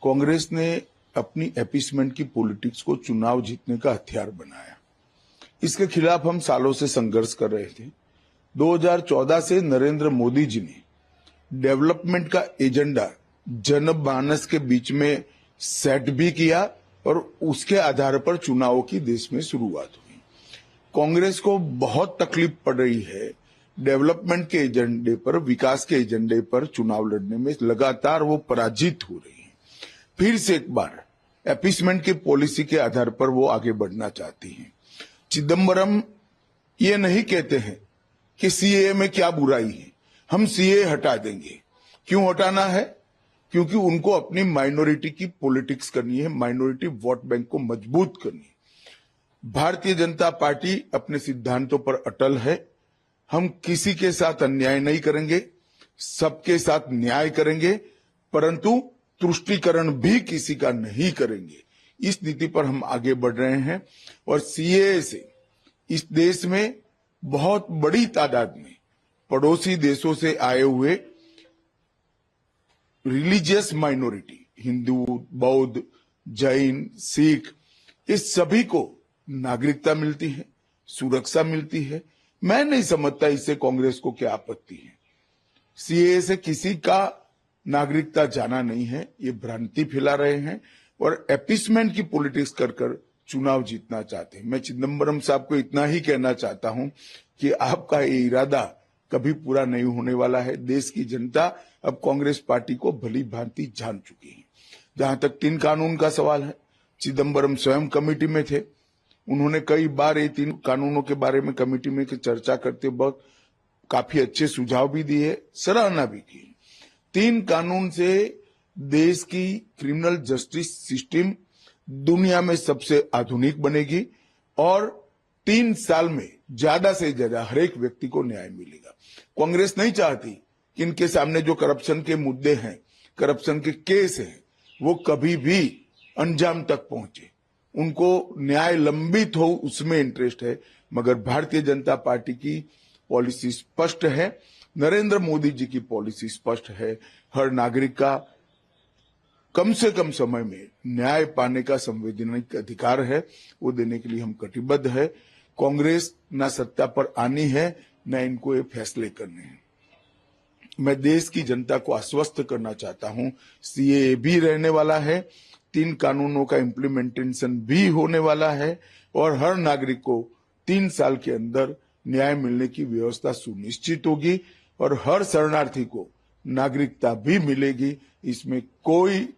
कांग्रेस ने अपनी अपीसमेंट की पॉलिटिक्स को चुनाव जीतने का हथियार बनाया। इसके खिलाफ हम सालों से संघर्ष कर रहे थे। 2014 से नरेंद्र मोदी जी ने डेवलपमेंट का एजेंडा जनमानस के बीच में सेट भी किया और उसके आधार पर चुनावों की देश में शुरुआत हुई। कांग्रेस को बहुत तकलीफ पड़ रही है डेवलपमेंट के एजेंडे पर, विकास के एजेंडे पर चुनाव लड़ने में। लगातार वो पराजित हो रही है। फिर से एक बार अपीसमेंट की पॉलिसी के आधार पर वो आगे बढ़ना चाहती हैं। चिदम्बरम ये नहीं कहते हैं कि सीएए में क्या बुराई है, हम सीएए हटा देंगे। क्यों हटाना है? क्योंकि उनको अपनी माइनॉरिटी की पॉलिटिक्स करनी है, माइनॉरिटी वोट बैंक को मजबूत करनी है। भारतीय जनता पार्टी अपने सिद्धांतों पर अटल है। हम किसी के साथ अन्याय नहीं करेंगे, सबके साथ न्याय करेंगे, परंतु तुष्टीकरण भी किसी का नहीं करेंगे। इस नीति पर हम आगे बढ़ रहे हैं और सीएए से इस देश में बहुत बड़ी तादाद में पड़ोसी देशों से आए हुए रिलीजियस माइनॉरिटी, हिंदू, बौद्ध, जैन, सिख, इस सभी को नागरिकता मिलती है, सुरक्षा मिलती है। मैं नहीं समझता इससे कांग्रेस को क्या आपत्ति है। सीएए से किसी का नागरिकता जाना नहीं है, ये भ्रांति फैला रहे हैं और अपीसमेंट की पॉलिटिक्स कर चुनाव जीतना चाहते हैं। मैं चिदम्बरम साहब को इतना ही कहना चाहता हूं कि आपका ये इरादा कभी पूरा नहीं होने वाला है। देश की जनता अब कांग्रेस पार्टी को भली भांति जान चुकी है। जहां तक 3 कानून का सवाल है, चिदम्बरम स्वयं कमेटी में थे। उन्होंने कई बार ये 3 कानूनों के बारे में कमेटी में चर्चा करते वक्त काफी अच्छे सुझाव भी दिए, सराहना भी की। 3 कानून से देश की क्रिमिनल जस्टिस सिस्टम दुनिया में सबसे आधुनिक बनेगी और 3 साल में ज्यादा से ज्यादा हर एक व्यक्ति को न्याय मिलेगा। कांग्रेस नहीं चाहती कि इनके सामने जो करप्शन के मुद्दे हैं, करप्शन के केस हैं, वो कभी भी अंजाम तक पहुंचे। उनको न्याय लंबित हो, उसमें इंटरेस्ट है। मगर भारतीय जनता पार्टी की पॉलिसी स्पष्ट है, नरेंद्र मोदी जी की पॉलिसी स्पष्ट है। हर नागरिक का कम से कम समय में न्याय पाने का संवैधानिक अधिकार है, वो देने के लिए हम कटिबद्ध है। कांग्रेस ना सत्ता पर आनी है, न इनको ये फैसले करने हैं। मैं देश की जनता को आश्वस्त करना चाहता हूं, सीएए भी रहने वाला है, 3 कानूनों का इम्प्लीमेंटेशन भी होने वाला है और हर नागरिक को 3 साल के अंदर न्याय मिलने की व्यवस्था सुनिश्चित होगी और हर शरणार्थी को नागरिकता भी मिलेगी। इसमें कोई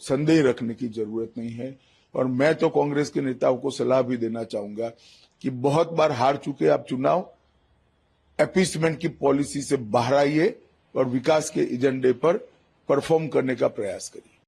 संदेह रखने की जरूरत नहीं है। और मैं तो कांग्रेस के नेताओं को सलाह भी देना चाहूंगा कि बहुत बार हार चुके आप चुनाव, अपीसमेंट की पॉलिसी से बाहर आइए और विकास के एजेंडे पर परफॉर्म करने का प्रयास करिए।